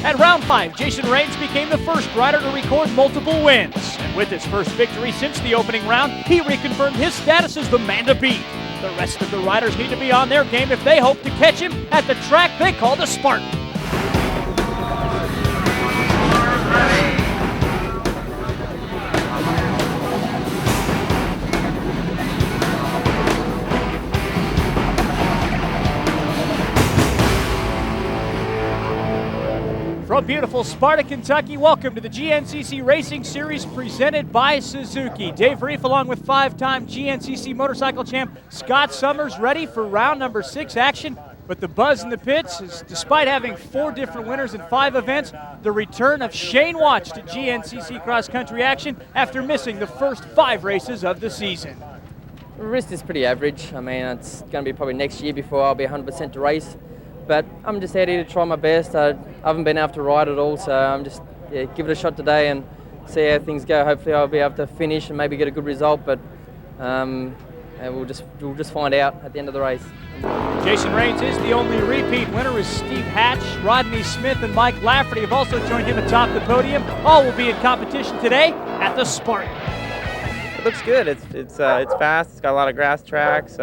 At round 5, Jason Raines became the first rider to record multiple wins. And with his first victory since the opening round, he reconfirmed his status as the man to beat. The rest of the riders need to be on their game if they hope to catch him at the track they call the Spartan. From beautiful Sparta, Kentucky, welcome to the GNCC Racing Series presented by Suzuki. Dave Reef along with 5-time GNCC motorcycle champ Scott Summers ready for round number 6 action. But the buzz in the pits is, despite having 4 different winners in 5 events, the return of Shane Watts to GNCC cross-country action after missing the first 5 races of the season. The wrist is pretty average. I mean, it's going to be probably next year before I'll be 100% to race. But I'm just out here to try my best. I haven't been able to ride at all, so I'm just give it a shot today and see how things go. Hopefully I'll be able to finish and maybe get a good result, but and we'll just find out at the end of the race. Jason Raines is the only repeat winner, as Steve Hatch, Rodney Smith, and Mike Lafferty have also joined him atop the podium. All will be in competition today at the Spartan. It looks good. It's fast. It's got a lot of grass tracks.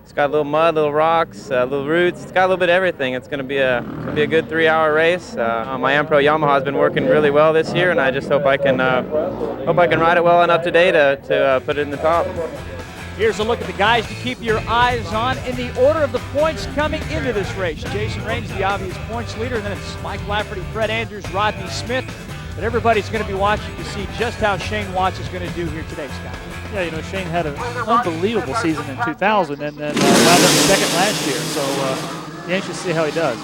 It's got a little mud, little rocks, little roots. It's got a little bit of everything. It's going to be a good 3-hour race. My Ampro Yamaha has been working really well this year, and I just hope I can ride it well enough today to put it in the top. Here's a look at the guys to keep your eyes on in the order of the points coming into this race. Jason Raines, the obvious points leader, and then it's Mike Lafferty, Fred Andrews, Rodney Smith. But everybody's going to be watching to see just how Shane Watts is going to do here today, Scott. Yeah, you know, Shane had an unbelievable season in 2000 and then wound up second last year. So you're anxious to see how he does.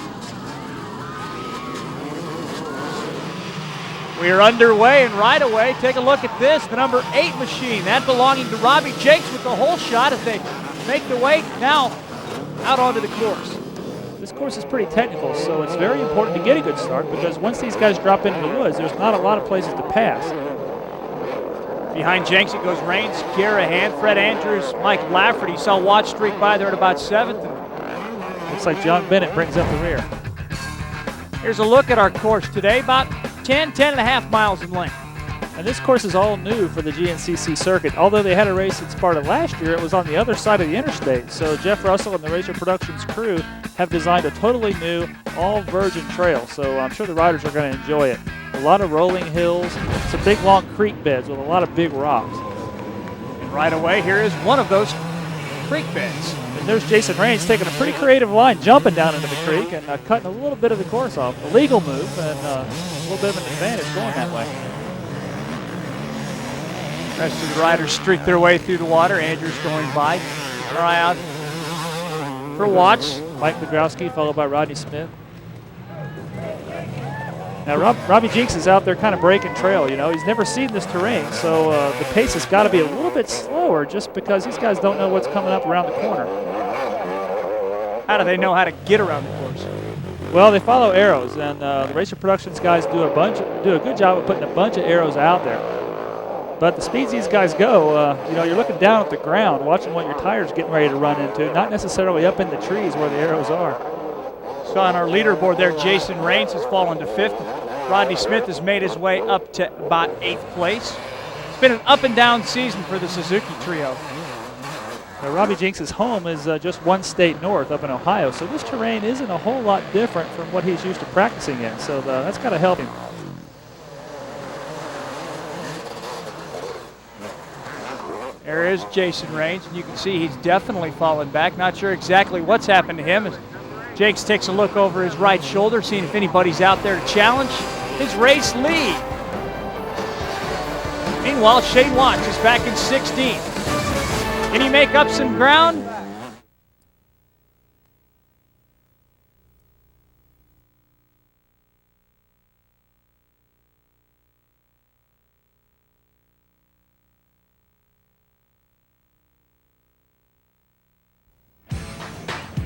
We are underway, and right away, take a look at this, the number 8 machine, that belonging to Robbie Jakes with the whole shot as they make their way now out onto the course. This course is pretty technical, so it's very important to get a good start because once these guys drop into the woods, there's not a lot of places to pass. Behind Jenks, it goes Raines, Garahan, Fred Andrews, Mike Lafferty. Saw Watts streak by there at about 7th. Looks like John Bennett brings up the rear. Here's a look at our course today, about 10.5 miles in length. And this course is all new for the GNCC circuit. Although they had a race at Sparta last year, it was on the other side of the interstate. So Jeff Russell and the Racer Productions crew have designed a totally new, all-virgin trail. So I'm sure the riders are going to enjoy it. A lot of rolling hills, some big long creek beds with a lot of big rocks. And right away, here is one of those creek beds. And there's Jason Raines taking a pretty creative line, jumping down into the creek and cutting a little bit of the course off. A legal move and a little bit of an advantage going that way. The rest of the riders streak their way through the water. Andrews going by. Try out for Watts. Mike Legrowski followed by Rodney Smith. Now Robbie Jinks is out there kind of breaking trail, you know. He's never seen this terrain, so the pace has got to be a little bit slower just because these guys don't know what's coming up around the corner. How do they know how to get around the course? Well, they follow arrows, and the Racer Productions guys do a good job of putting a bunch of arrows out there. But the speeds these guys go, you know, you're looking down at the ground, watching what your tire's getting ready to run into, not necessarily up in the trees where the arrows are. So on our leaderboard there, Jason Raines has fallen to 5th. Rodney Smith has made his way up to about 8th place. It's been an up and down season for the Suzuki trio. Now, Robbie Jinks' home is just one state north up in Ohio, so this terrain isn't a whole lot different from what he's used to practicing in, so that's got to help him. There is Jason Raines, and you can see he's definitely fallen back. Not sure exactly what's happened to him. As Jakes takes a look over his right shoulder, seeing if anybody's out there to challenge his race lead. Meanwhile, Shane Watts is back in 16th. Can he make up some ground?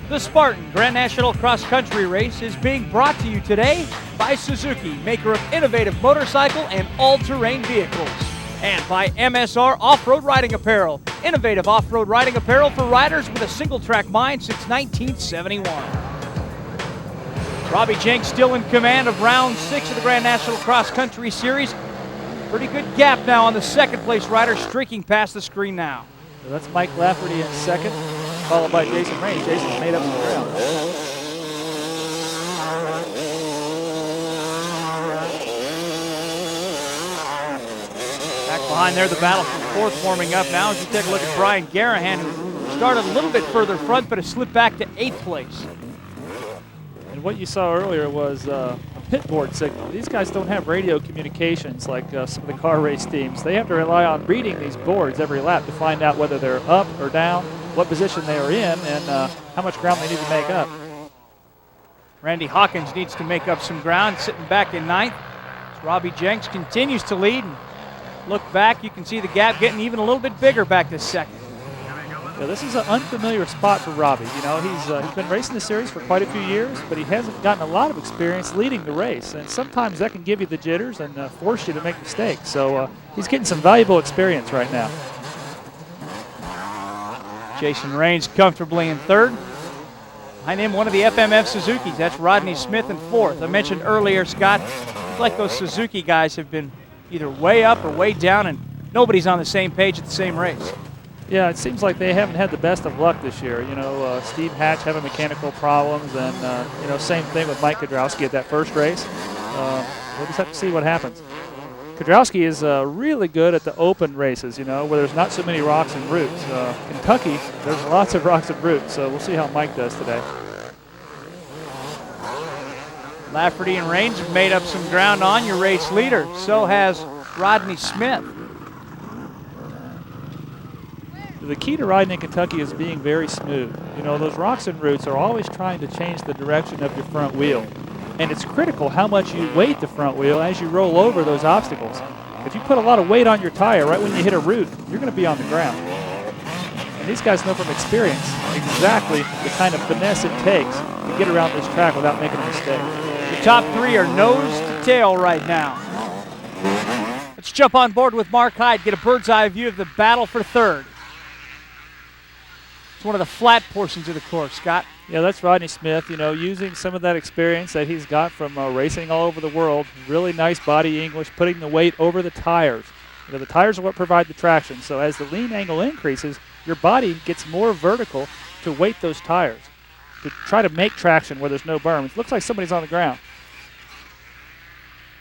The Spartan Grand National Cross Country Race is being brought to you today by Suzuki, maker of innovative motorcycle and all-terrain vehicles, and by MSR Off-Road Riding Apparel, innovative off-road riding apparel for riders with a single-track mind since 1971. Robbie Jenks still in command of round 6 of the Grand National Cross Country Series. Pretty good gap now on the second-place rider, streaking past the screen now. So that's Mike Lafferty in second, followed by Jason Raines. Jason's made up some ground. Back behind there, the battle for fourth warming up now as you take a look at Brian Garahan, who started a little bit further front but has slipped back to 8th place. And what you saw earlier was a pit board signal. These guys don't have radio communications like some of the car race teams. They have to rely on reading these boards every lap to find out whether they're up or down, what position they are in, and how much ground they need to make up. Randy Hawkins needs to make up some ground, sitting back in 9th. As Robbie Jenks continues to lead. And look back, you can see the gap getting even a little bit bigger back to second. Yeah, this is an unfamiliar spot for Robbie. You know, he's been racing the series for quite a few years, but he hasn't gotten a lot of experience leading the race. And sometimes that can give you the jitters and force you to make mistakes. So he's getting some valuable experience right now. Jason Raines comfortably in 3rd. Behind him, one of the FMF Suzukis. That's Rodney Smith in 4th. I mentioned earlier, Scott, it's like those Suzuki guys have been either way up or way down, and nobody's on the same page at the same race. Yeah, it seems like they haven't had the best of luck this year. You know, Steve Hatch having mechanical problems, and you know, same thing with Mike Kudrowski at that first race. We'll just have to see what happens. Kudrowski is really good at the open races, you know, where there's not so many rocks and roots. Kentucky, there's lots of rocks and roots, so we'll see how Mike does today. Lafferty and Raines have made up some ground on your race leader. So has Rodney Smith. The key to riding in Kentucky is being very smooth. You know, those rocks and roots are always trying to change the direction of your front wheel. And it's critical how much you weight the front wheel as you roll over those obstacles. If you put a lot of weight on your tire right when you hit a root, you're going to be on the ground. And these guys know from experience exactly the kind of finesse it takes to get around this track without making a mistake. The top 3 are nose to tail right now. Let's jump on board with Mark Hyde, get a bird's eye view of the battle for 3rd. It's one of the flat portions of the course, Scott. Yeah, that's Rodney Smith, you know, using some of that experience that he's got from racing all over the world. Really nice body English, putting the weight over the tires. You know, the tires are what provide the traction, so as the lean angle increases, your body gets more vertical to weight those tires, to try to make traction where there's no berm. It looks like somebody's on the ground.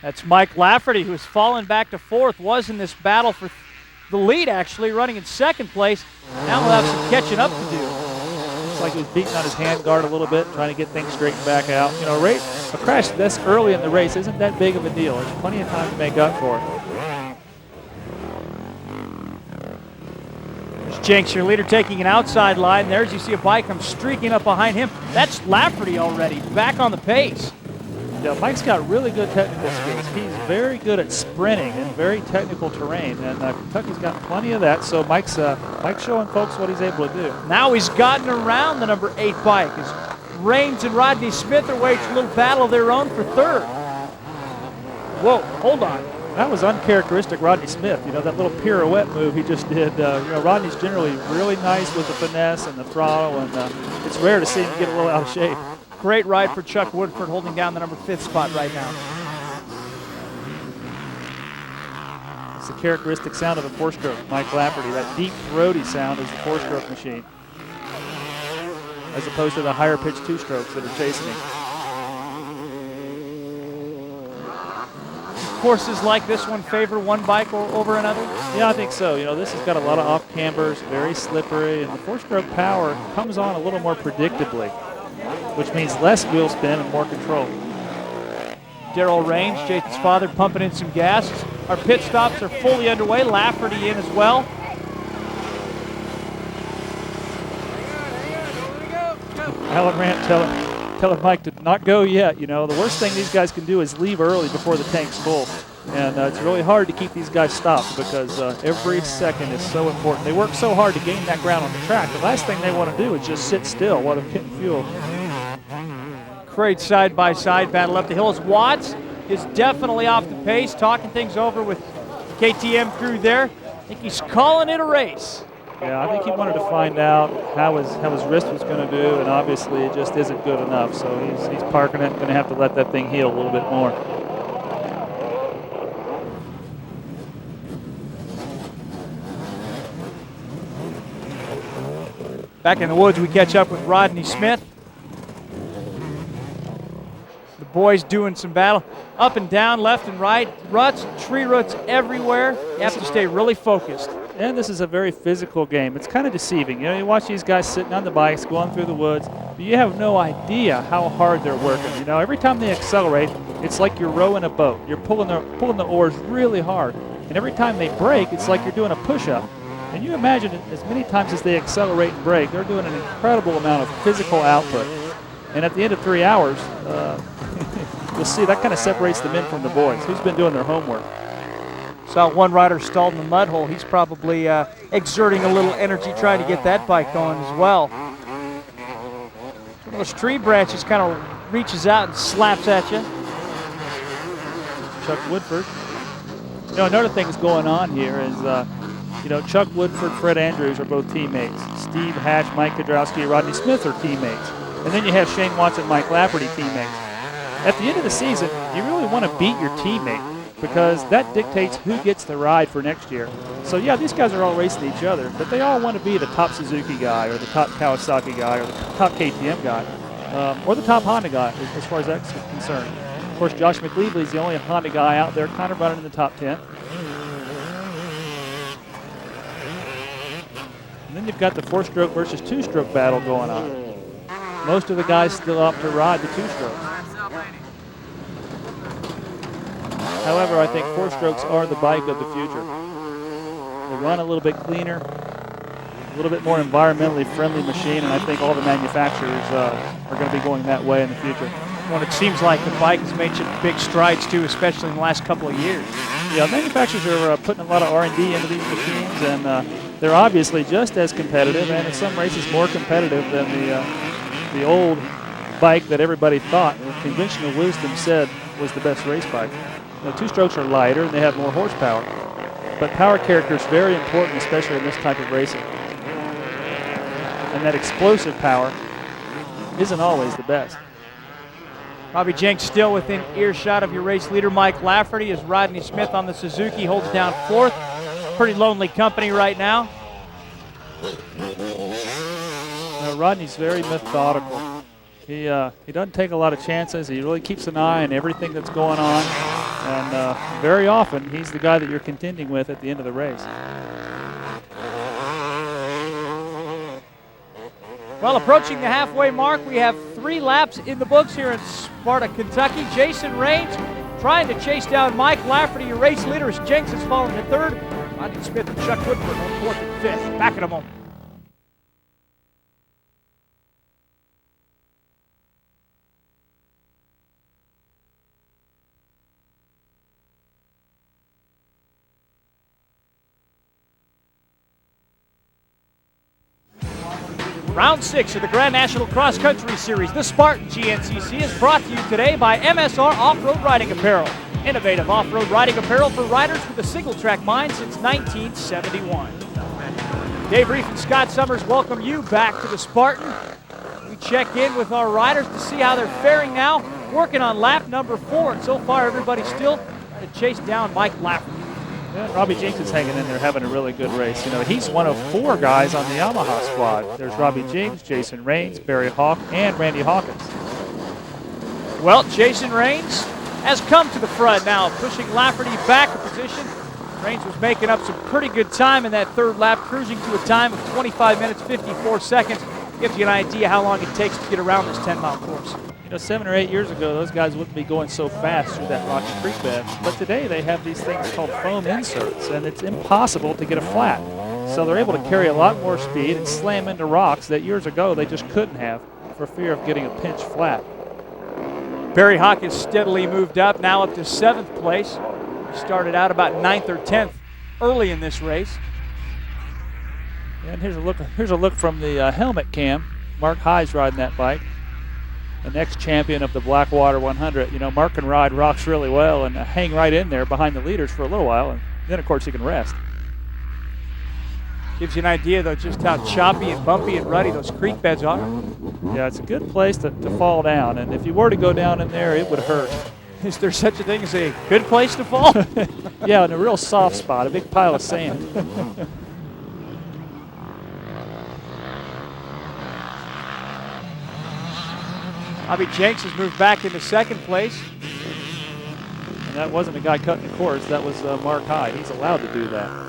That's Mike Lafferty, who's fallen back to 4th, was in this battle for the lead, actually, running in 2nd place. Now we'll have some catching up to do. Looks like he was beating on his hand guard a little bit, trying to get things straightened back out. You know, a crash this early in the race isn't that big of a deal. There's plenty of time to make up for it. There's Jenks, your leader, taking an outside line. There's, you see a bike come streaking up behind him. That's Lafferty already, back on the pace. Yeah, Mike's got really good technical skills. He's very good at sprinting in very technical terrain, and Kentucky's got plenty of that, so Mike's showing folks what he's able to do. Now he's gotten around the number 8 bike as Raines and Rodney Smith are waging a little battle of their own for 3rd. Whoa, hold on. That was uncharacteristic Rodney Smith, you know, that little pirouette move he just did. You know, Rodney's generally really nice with the finesse and the throttle, and it's rare to see him get a little out of shape. Great ride for Chuck Woodford, holding down the number 5th spot right now. It's the characteristic sound of a four-stroke, Mike Lafferty. That deep, throaty sound is the four-stroke machine, as opposed to the higher-pitched two-strokes that are chasing him. Courses like this one favor one bike over another? Yeah, I think so. You know, this has got a lot of off-cambers, very slippery, and the four-stroke power comes on a little more predictably, which means less wheel spin and more control. Darrell Raines, Jason's father, pumping in some gas. Our pit stops are fully underway. Lafferty in as well. Alan Rant telling Mike to not go yet. You know, the worst thing these guys can do is leave early before the tank's full. And it's really hard to keep these guys stopped because every second is so important. They work so hard to gain that ground on the track. The last thing they want to do is just sit still while they're getting fuel. Great side-by-side battle up the hill as Watts is definitely off the pace, talking things over with KTM crew there. I think he's calling it a race. Yeah, I think he wanted to find out how his wrist was going to do, and obviously it just isn't good enough. So he's parking it, going to have to let that thing heal a little bit more. Back in the woods, we catch up with Rodney Smith. The boys doing some battle. Up and down, left and right, ruts, tree roots everywhere. You have to stay really focused. And this is a very physical game. It's kind of deceiving. You know, you watch these guys sitting on the bikes, going through the woods, but you have no idea how hard they're working. You know, every time they accelerate, it's like you're rowing a boat. You're pulling the oars really hard. And every time they brake, it's like you're doing a push-up. And you imagine as many times as they accelerate and brake, they're doing an incredible amount of physical output. And at the end of 3 hours, you'll see that kind of separates the men from the boys. Who's been doing their homework? Saw one rider stalled in the mud hole. He's probably exerting a little energy trying to get that bike going as well. One of those tree branches kind of reaches out and slaps at you. Chuck Woodford. You know, another thing that's going on here is, you know, Chuck Woodford, Fred Andrews are both teammates. Steve Hatch, Mike Kudrowski, Rodney Smith are teammates. And then you have Shane Watson, Mike Lafferty teammates. At the end of the season, you really want to beat your teammate because that dictates who gets the ride for next year. So yeah, these guys are all racing each other, but they all want to be the top Suzuki guy or the top Kawasaki guy or the top KTM guy or the top Honda guy as far as that's concerned. Of course, Josh McLeavely is the only Honda guy out there kind of running in the top 10. And then you've got the 4-stroke versus 2-stroke battle going on. Most of the guys still up to ride the 2-strokes. However, I think 4-strokes are the bike of the future. They run a little bit cleaner, a little bit more environmentally friendly machine, and I think all the manufacturers are going to be going that way in the future. Well, it seems like the bike has made some big strides too, especially in the last couple of years. Yeah, manufacturers are putting a lot of R&D into these machines, and they're obviously just as competitive, and in some races more competitive than the old bike that everybody thought, conventional wisdom said was the best race bike. The 2-strokes are lighter and they have more horsepower, but power character is very important, especially in this type of racing. And that explosive power isn't always the best. Robbie Jenks still within earshot of your race leader, Mike Lafferty, as Rodney Smith on the Suzuki holds down 4th. Pretty lonely company right now. Rodney's very methodical. He doesn't take a lot of chances. He really keeps an eye on everything that's going on. And very often, he's the guy that you're contending with at the end of the race. Well, approaching the halfway mark, we have 3 laps in the books here in Sparta, Kentucky. Jason Raines trying to chase down Mike Lafferty, your race leader, as Jenks has fallen to 3rd. Rodney Smith and Chuck Woodford on 4th and 5th. Back in a moment. Round 6 of the Grand National Cross Country Series, the Spartan GNCC, is brought to you today by MSR Off-Road Riding Apparel. Innovative off-road riding apparel for riders with a single-track mind since 1971. Dave Reef and Scott Summers welcome you back to the Spartan. We check in with our riders to see how they're faring now, working on lap number 4. And so far, everybody's still trying to chase down Mike Lafferty. Yeah, Robbie Jenks is hanging in there, having a really good race. You know, he's one of 4 guys on the Yamaha squad. There's Robbie Jenks, Jason Raines, Barry Hawk, and Randy Hawkins. Well, Jason Raines has come to the front now, pushing Lafferty back a position. Raines was making up some pretty good time in that 3rd lap, cruising to a time of 25 minutes, 54 seconds. Gives you an idea how long it takes to get around this 10-mile course. You know, 7 or 8 years ago, those guys wouldn't be going so fast through that Rocky Creek bed. But today, they have these things called foam inserts, and it's impossible to get a flat. So they're able to carry a lot more speed and slam into rocks that years ago they just couldn't have for fear of getting a pinch flat. Barry Hawk has steadily moved up, now up to 7th place. He started out about 9th or 10th early in this race. And here's a look from the helmet cam. Mark High's riding that bike. The next champion of the Blackwater 100. You know, Mark can ride rocks really well and hang right in there behind the leaders for a little while, and then, of course, he can rest. Gives you an idea, though, just how choppy and bumpy and ruddy those creek beds are. Yeah, it's a good place to fall down, and if you were to go down in there, it would hurt. Is there such a thing as a good place to fall? Yeah, in a real soft spot, a big pile of sand. Robbie Jenks has moved back into second place. And that wasn't a guy cutting the cords, that was Mark Hyde. He's allowed to do that.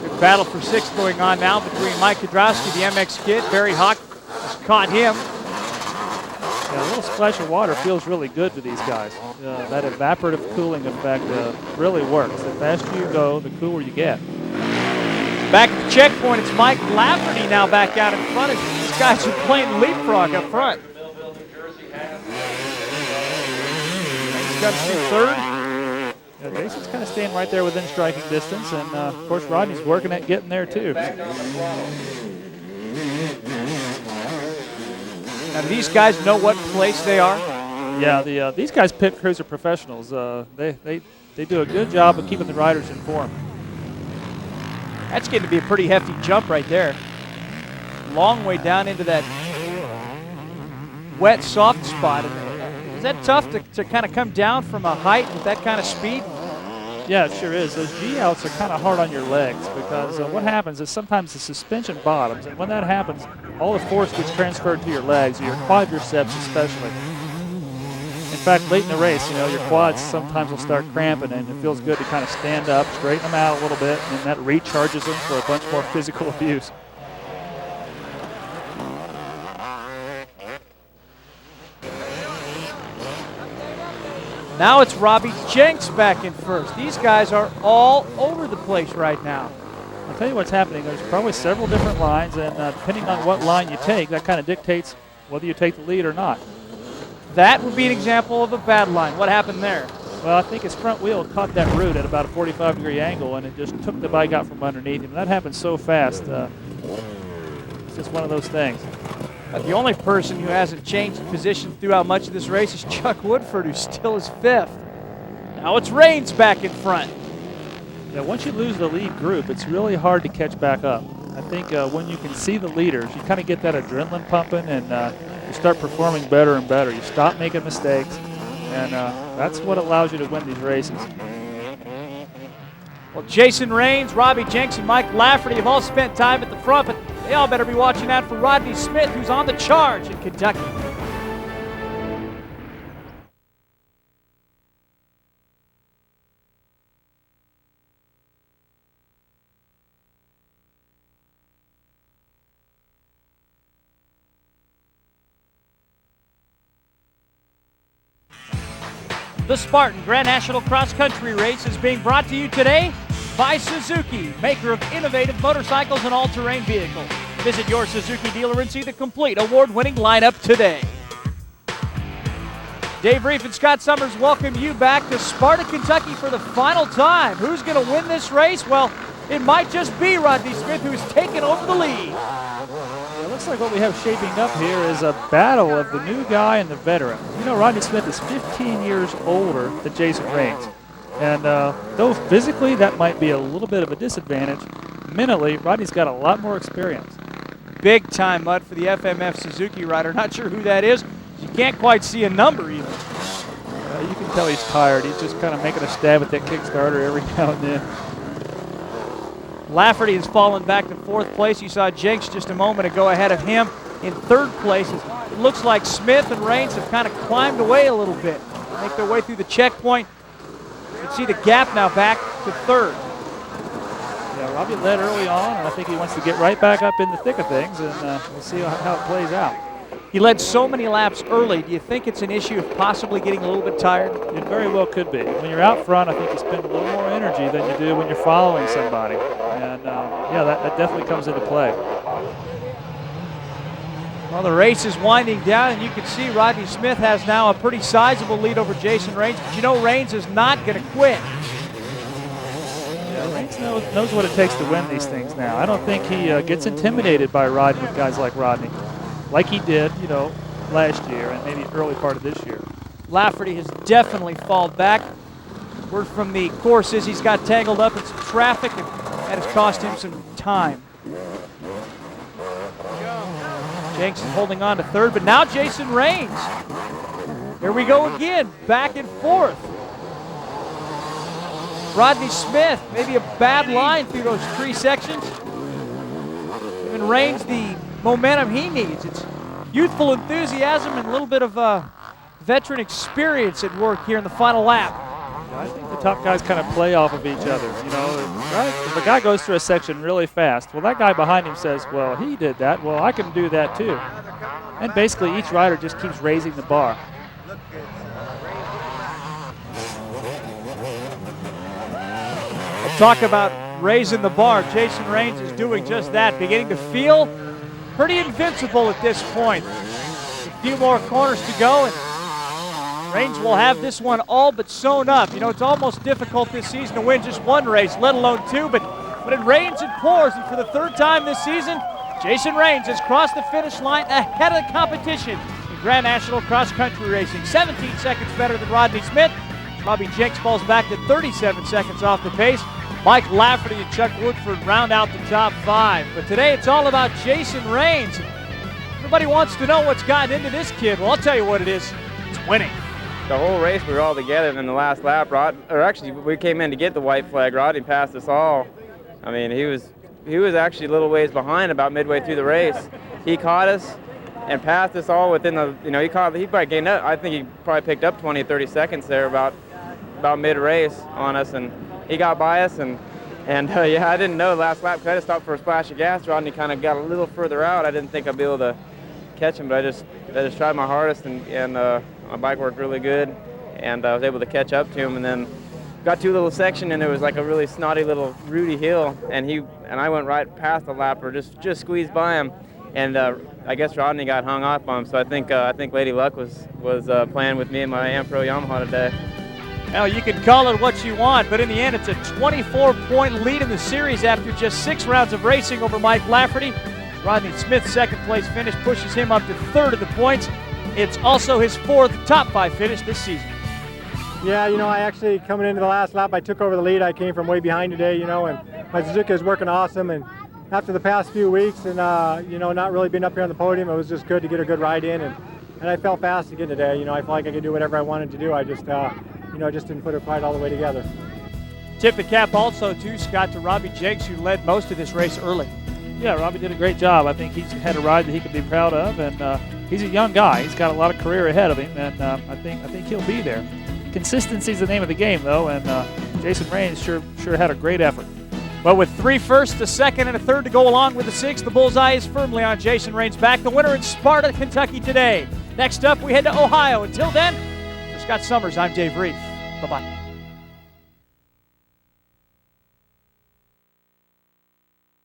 Good battle for sixth going on now between Mike Kudrowski, the MX Kid. Barry Hawk has caught him. Yeah, a little splash of water feels really good to these guys. That evaporative cooling effect really works. The faster you go, the cooler you get. Back at the checkpoint, it's Mike Lafferty now back out in front. These guys are playing leapfrog up front. He's got to see third. Yeah, Jason's kind of staying right there within striking distance, and of course Rodney's working at getting there too. Now, do these guys know what place they are? Yeah, these guys pit crews are professionals. They do a good job of keeping the riders informed. That's getting to be a pretty hefty jump right there. Long way down into that wet, soft spot. Is that tough to kind of come down from a height with that kind of speed? Yeah, it sure is. Those G-outs are kind of hard on your legs because what happens is sometimes the suspension bottoms, and when that happens, all the force gets transferred to your legs, your quadriceps especially. In fact, late in the race, your quads sometimes will start cramping, and it feels good to kind of stand up, straighten them out a little bit, and that recharges them for a bunch more physical abuse. Now it's Robbie Jenks back in first. These guys are all over the place right now. I'll tell you what's happening. There's probably several different lines, and depending on what line you take, that kind of dictates whether you take the lead or not. That would be an example of a bad line. What happened there? Well, I think his front wheel caught that root at about a 45-degree angle, and it just took the bike out from underneath him. That happens so fast. It's just one of those things. The only person who hasn't changed position throughout much of this race is Chuck Woodford, who still is fifth. Now it's Raines back in front. Yeah, once you lose the lead group, it's really hard to catch back up. I think when you can see the leaders, you kind of get that adrenaline pumping, and you start performing better and better. You stop making mistakes, and that's what allows you to win these races. Well, Jason Raines, Robbie Jenks, and Mike Lafferty have all spent time at the front, but they all better be watching out for Rodney Smith, who's on the charge in Kentucky. The Spartan Grand National Cross Country Race is being brought to you today by Suzuki, maker of innovative motorcycles and all-terrain vehicles. Visit your Suzuki dealer and see the complete award-winning lineup today. Dave Reef and Scott Summers welcome you back to Sparta, Kentucky for the final time. Who's going to win this race? Well, it might just be Rodney Smith, who's taken over the lead. It looks like what we have shaping up here is a battle of the new guy and the veteran. Rodney Smith is 15 years older than Jason Raines. And though physically that might be a little bit of a disadvantage, mentally, Rodney's got a lot more experience. Big time mud for the FMF Suzuki rider. Not sure who that is. You can't quite see a number even. You can tell he's tired. He's just kind of making a stab at that Kickstarter every now and then. Lafferty has fallen back to fourth place. You saw Jenks just a moment ago ahead of him in third place. It looks like Smith and Raines have kind of climbed away a little bit. Make their way through the checkpoint. You can see the gap now back to third. Yeah, Robbie led early on, and I think he wants to get right back up in the thick of things, and we'll see how it plays out. He led so many laps early. Do you think it's an issue of possibly getting a little bit tired? It very well could be. When you're out front, I think you spend a little more energy than you do when you're following somebody. And yeah, that definitely comes into play. Well, the race is winding down, and you can see Rodney Smith has now a pretty sizable lead over Jason Raines. But Raines is not going to quit. Yeah, Raines knows what it takes to win these things now. I don't think he gets intimidated by riding with guys like Rodney, like he did, last year and maybe early part of this year. Lafferty has definitely fallen back. Word from the course is he's got tangled up in some traffic, and that has cost him some time. Jenks is holding on to third, but now Jason Rains. Here we go again, back and forth. Rodney Smith, maybe a bad line through those 3 sections. Giving Rains the momentum he needs. It's youthful enthusiasm and a little bit of veteran experience at work here in the final lap. I think the top guys kind of play off of each other, you know. Right? If a guy goes through a section really fast, well, that guy behind him says, well, he did that. Well, I can do that too. And basically each rider just keeps raising the bar. We'll talk about raising the bar. Jason Rains is doing just that, beginning to feel pretty invincible at this point. A few more corners to go, and Rains will have this one all but sewn up. You know, it's almost difficult this season to win just one race, let alone 2, but it rains and pours, and for the 3rd time this season, Jason Rains has crossed the finish line ahead of the competition in Grand National Cross Country Racing. 17 seconds better than Rodney Smith. Robbie Jenks falls back to 37 seconds off the pace. Mike Lafferty and Chuck Woodford round out the top 5. But today it's all about Jason Rains. Everybody wants to know what's gotten into this kid. Well, I'll tell you what it is. It's winning. The whole race we were all together, and in the last lap, we came in to get the white flag. Rodney passed us all. I mean, he was actually a little ways behind about midway through the race. He caught us and passed us all within the, you know, he probably gained up, I think he probably picked up 20, 30 seconds there about mid-race on us, and he got by us, and yeah, I didn't know the last lap because I just stopped for a splash of gas. Rodney kind of got a little further out. I didn't think I'd be able to catch him, but I just tried my hardest, and my bike worked really good, and I was able to catch up to him, and then got to a little section, and it was like a really snotty little rooty hill, and I went right past the lapper, just squeezed by him, and I guess Rodney got hung up on him. So I think Lady Luck was playing with me and my Ampro Yamaha today. Now, you can call it what you want, but in the end, it's a 24-point lead in the series after just 6 rounds of racing over Mike Lafferty. Rodney Smith's 2nd place finish pushes him up to 3rd of the points. It's also his 4th top 5 finish this season. Yeah, you know, I actually, coming into the last lap, I took over the lead. I came from way behind today, you know, and my Suzuki is working awesome. And after the past few weeks and, you know, not really being up here on the podium, it was just good to get a good ride in. And I felt fast again today. You know, I felt like I could do whatever I wanted to do. I just, you know, just didn't put it quite all the way together. Tip the cap also, too, Scott, to Robbie Jenks, who led most of this race early. Yeah, Robbie did a great job. I think he's had a ride that he can be proud of, and he's a young guy. He's got a lot of career ahead of him, and I think he'll be there. Consistency is the name of the game, though, and Jason Rains sure had a great effort. Well, with 3 firsts, a 2nd, and a 3rd to go along with the 6th, the bullseye is firmly on Jason Rains' back, the winner in Spartan, Kentucky today. Next up, we head to Ohio. Until then, for Scott Summers, I'm Dave Reef. Bye-bye.